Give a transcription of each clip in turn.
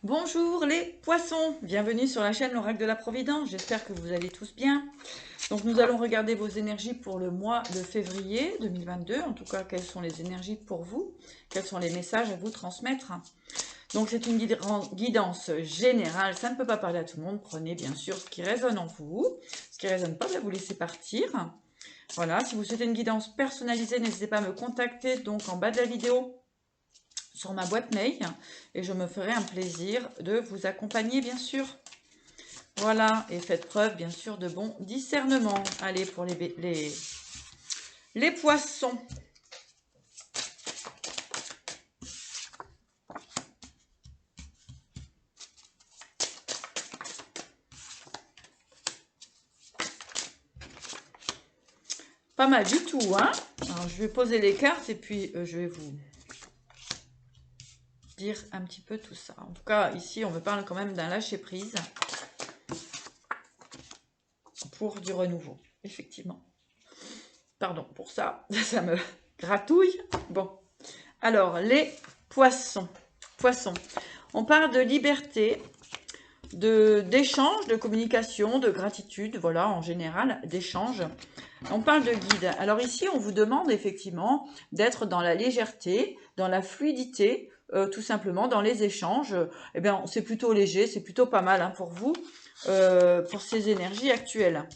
Bonjour les poissons, bienvenue sur la chaîne l'Oracle de la Providence, j'espère que vous allez tous bien. Donc nous allons regarder vos énergies pour le mois de février 2022, en tout cas quelles sont les énergies pour vous, quels sont les messages à vous transmettre. Donc c'est une guidance générale, ça ne peut pas parler à tout le monde, prenez bien sûr ce qui résonne en vous, ce qui ne résonne pas, vous laissez partir. Voilà, si vous souhaitez une guidance personnalisée, n'hésitez pas à me contacter donc en bas de la vidéo sur ma boîte mail et je me ferai un plaisir de vous accompagner bien sûr. Voilà, et faites preuve bien sûr de bon discernement. Allez, pour les poissons. Pas mal du tout, hein. Alors, je vais poser les cartes et puis je vais vous dire un petit peu tout ça. En tout cas, ici, on me parle quand même d'un lâcher-prise pour du renouveau, effectivement. Pardon pour ça, ça me gratouille. Bon, alors, les poissons. Poissons. On parle de liberté, d'échange, de communication, de gratitude, voilà, en général, d'échange. On parle de guide. Alors ici, on vous demande effectivement d'être dans la légèreté, dans la fluidité, tout simplement, dans les échanges. Eh bien, c'est plutôt léger, c'est plutôt pas mal hein, pour vous, pour ces énergies actuelles.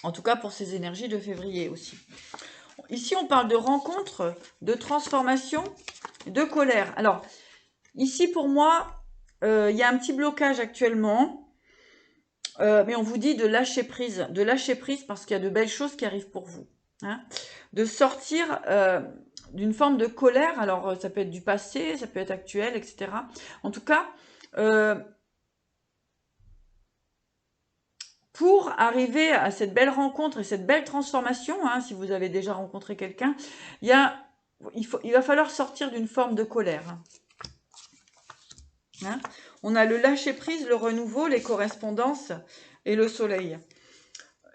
En tout cas, pour ces énergies de février aussi. Ici, on parle de rencontre, de transformation, de colère. Alors, ici, pour moi, il y a un petit blocage actuellement. Mais on vous dit de lâcher prise parce qu'il y a de belles choses qui arrivent pour vous. Hein, de sortir d'une forme de colère, alors ça peut être du passé, ça peut être actuel, etc. En tout cas, pour arriver à cette belle rencontre et cette belle transformation, hein, si vous avez déjà rencontré quelqu'un, il va falloir sortir d'une forme de colère. Hein, on a le lâcher-prise, le renouveau, les correspondances et le soleil.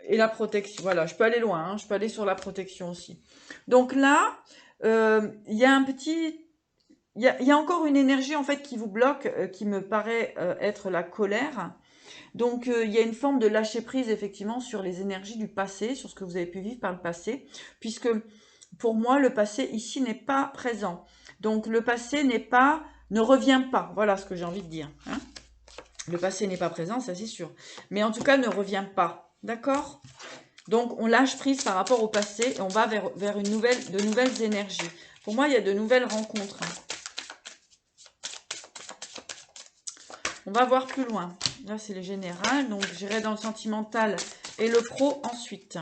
Et la protection, voilà, je peux aller loin, hein, je peux aller sur la protection aussi. Donc là, il y a un petit... Il y a encore une énergie en fait qui vous bloque, qui me paraît être la colère. Donc il y a une forme de lâcher prise effectivement sur les énergies du passé, sur ce que vous avez pu vivre par le passé, puisque pour moi le passé ici n'est pas présent. Donc le passé ne revient pas. Voilà ce que j'ai envie de dire. Hein. Le passé n'est pas présent, ça c'est sûr. Mais en tout cas ne revient pas. D'accord ? Donc, on lâche prise par rapport au passé et on va vers de nouvelles énergies. Pour moi, il y a de nouvelles rencontres. On va voir plus loin. Là, c'est le général. Donc, j'irai dans le sentimental et le pro ensuite.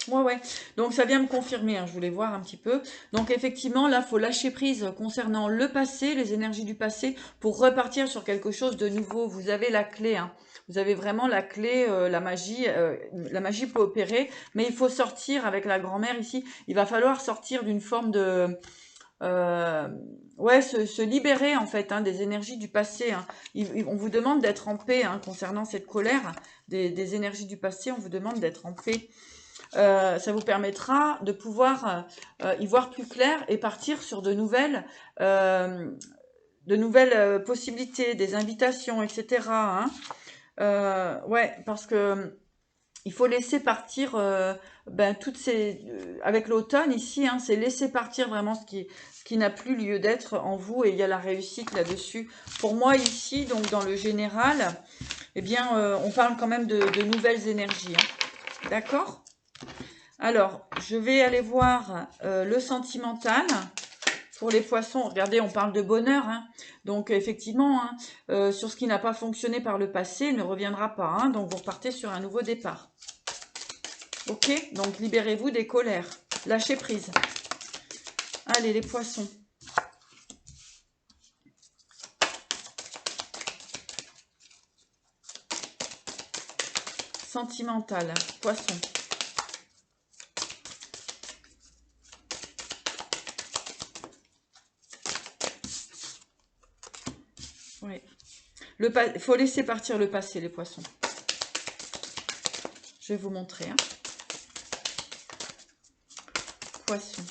Ouais. Donc, ça vient me confirmer. Hein, je voulais voir un petit peu. Donc, effectivement, là, il faut lâcher prise concernant le passé, les énergies du passé, pour repartir sur quelque chose de nouveau. Vous avez la clé. Hein. Vous avez vraiment la clé, la magie peut opérer. Mais il faut sortir avec la grand-mère ici. Il va falloir sortir d'une forme de... se libérer en fait hein, des énergies du passé. Hein. On vous demande d'être en paix hein, concernant cette colère des énergies du passé. On vous demande d'être en paix. Ça vous permettra de pouvoir y voir plus clair et partir sur de nouvelles possibilités, des invitations, etc. Hein. Parce que il faut laisser partir toutes ces avec l'automne ici, hein, c'est laisser partir vraiment ce qui n'a plus lieu d'être en vous et il y a la réussite là-dessus. Pour moi ici, donc dans le général, eh bien, on parle quand même de nouvelles énergies. Hein. D'accord ? Alors, je vais aller voir le sentimental. Pour les poissons, regardez, on parle de bonheur. Hein. Donc, effectivement, hein, sur ce qui n'a pas fonctionné par le passé ne reviendra pas. Hein. Donc, vous repartez sur un nouveau départ. Ok, donc libérez-vous des colères. Lâchez prise. Allez, les poissons. Sentimental, poisson. Oui. Il faut laisser partir le passé, les poissons. Je vais vous montrer. Hein. poissons.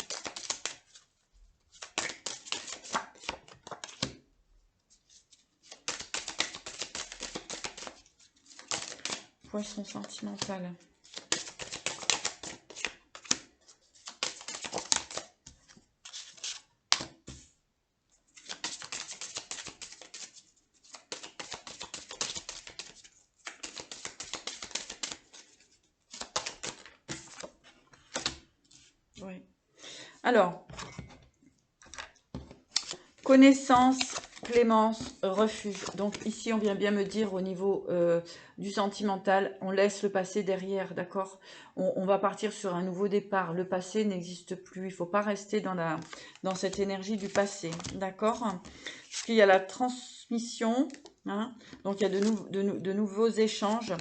Poisson sentimental. Oui. Alors, connaissance, clémence, refuge. Donc ici, on vient bien me dire au niveau du sentimental, on laisse le passé derrière, d'accord? On va partir sur un nouveau départ. Le passé n'existe plus. Il ne faut pas rester dans cette énergie du passé, d'accord? Parce qu'il y a la transmission, hein? Donc il y a de nouveaux échanges.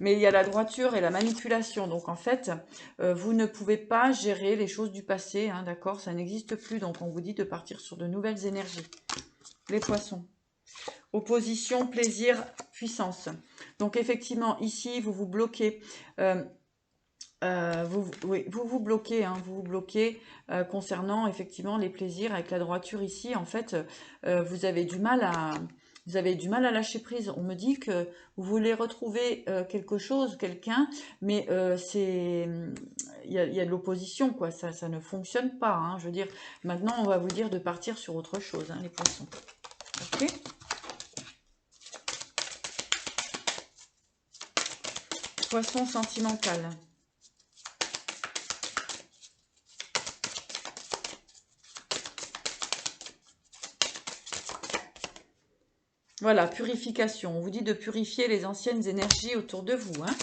Mais il y a la droiture et la manipulation. Donc, en fait, vous ne pouvez pas gérer les choses du passé, hein, d'accord? Ça n'existe plus. Donc, on vous dit de partir sur de nouvelles énergies. Les poissons. Opposition, plaisir, puissance. Donc, effectivement, ici, vous vous bloquez. Vous bloquez, hein, vous bloquez concernant, effectivement, les plaisirs avec la droiture ici. En fait, vous avez du mal à... Vous avez du mal à lâcher prise. On me dit que vous voulez retrouver quelque chose, quelqu'un, mais il y a de l'opposition, quoi. Ça ne fonctionne pas, hein. Je veux dire, maintenant, on va vous dire de partir sur autre chose, hein, les poissons. Ok ? Poisson sentimental. Voilà, purification. On vous dit de purifier les anciennes énergies autour de vous, hein.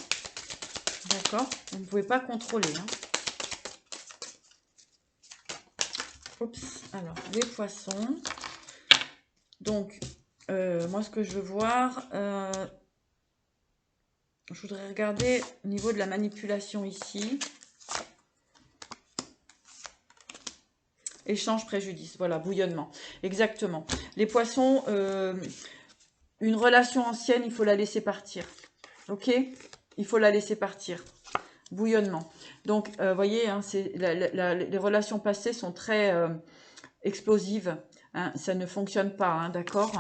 D'accord? Vous ne pouvez pas contrôler, hein. Oups, alors, les poissons. Donc, moi, ce que je veux voir, je voudrais regarder au niveau de la manipulation ici. Échange, préjudice, voilà, bouillonnement. Exactement. Les poissons, une relation ancienne, il faut la laisser partir. Ok? Il faut la laisser partir. Bouillonnement. Donc, vous voyez, hein, les relations passées sont très explosives. Hein, ça ne fonctionne pas, hein, d'accord?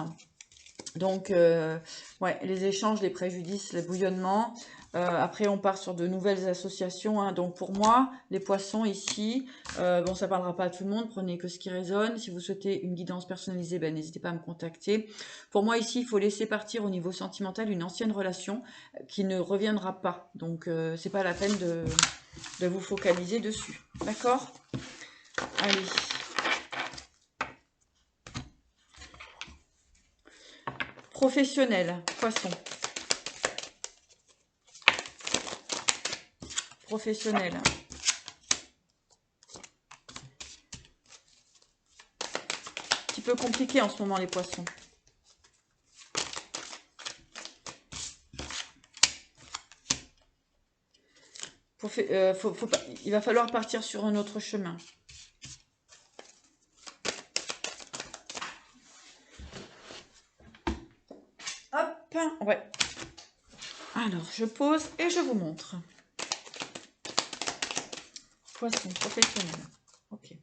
Donc, ouais, les échanges, les préjudices, les bouillonnements. Après, on part sur de nouvelles associations. Hein. Donc, pour moi, les poissons ici, bon, ça ne parlera pas à tout le monde. Prenez que ce qui résonne. Si vous souhaitez une guidance personnalisée, ben, n'hésitez pas à me contacter. Pour moi, ici, il faut laisser partir au niveau sentimental une ancienne relation qui ne reviendra pas. Donc, c'est pas la peine de vous focaliser dessus. D'accord? Allez. Professionnel, poisson. Professionnel. Un petit peu compliqué en ce moment, les poissons. Il va falloir partir sur un autre chemin. Hop, ouais. Alors, je pose et je vous montre. Poisson professionnel. Ok.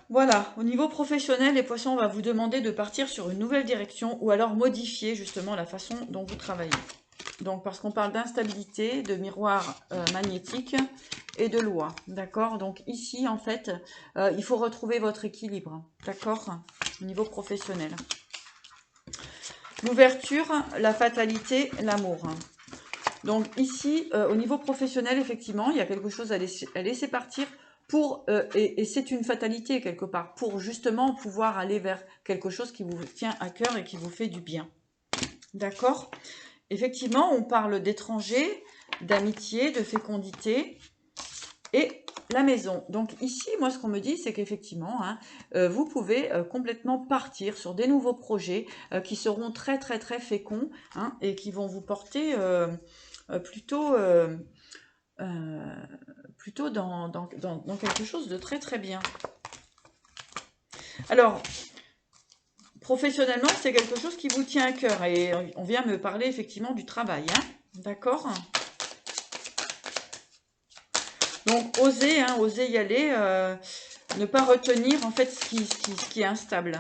Voilà, au niveau professionnel, les poissons, on va vous demander de partir sur une nouvelle direction ou alors modifier justement la façon dont vous travaillez. Donc, parce qu'on parle d'instabilité, de miroir magnétique et de loi, d'accord? Donc ici, en fait, il faut retrouver votre équilibre, d'accord? Au niveau professionnel. L'ouverture, la fatalité, l'amour. Donc ici, au niveau professionnel, effectivement, il y a quelque chose à laisser partir pour, et c'est une fatalité quelque part, pour justement pouvoir aller vers quelque chose qui vous tient à cœur et qui vous fait du bien. D'accord? Effectivement, on parle d'étrangers, d'amitié, de fécondité et la maison. Donc ici, moi, ce qu'on me dit, c'est qu'effectivement, hein, vous pouvez complètement partir sur des nouveaux projets qui seront très, très, très féconds, hein, et qui vont vous porter plutôt dans quelque chose de très, très bien. Alors, professionnellement, c'est quelque chose qui vous tient à cœur. Et on vient me parler effectivement du travail. Hein, d'accord ? Donc, osez, hein, osez y aller. Ne pas retenir, en fait, ce qui est instable.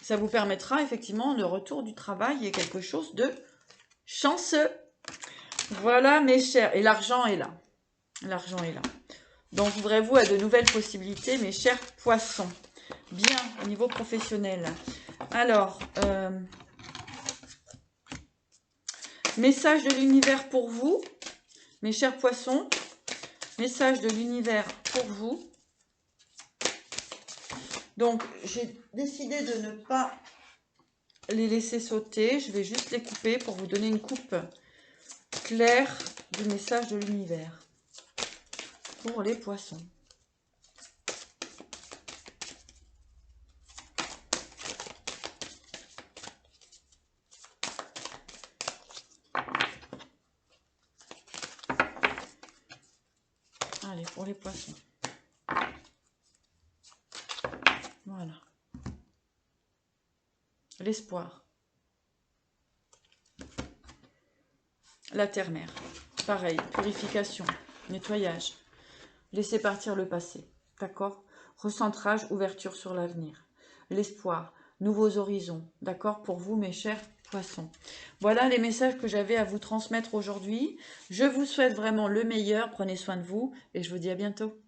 Ça vous permettra, effectivement, le retour du travail et quelque chose de chanceux. Voilà, mes chers. Et l'argent est là. L'argent est là. Donc, ouvrez-vous à de nouvelles possibilités, mes chers poissons. Bien, au niveau professionnel. Alors, message de l'univers pour vous, mes chers poissons. Message de l'univers pour vous. Donc, j'ai décidé de ne pas les laisser sauter. Je vais juste les couper pour vous donner une coupe claire du message de l'univers pour les poissons. Allez, pour les poissons. Voilà. L'espoir. La terre-mère. Pareil, purification, nettoyage. Laissez partir le passé. D'accord? Recentrage, ouverture sur l'avenir. L'espoir, nouveaux horizons. D'accord? Pour vous, mes chers poissons. Voilà les messages que j'avais à vous transmettre aujourd'hui. Je vous souhaite vraiment le meilleur. Prenez soin de vous et je vous dis à bientôt.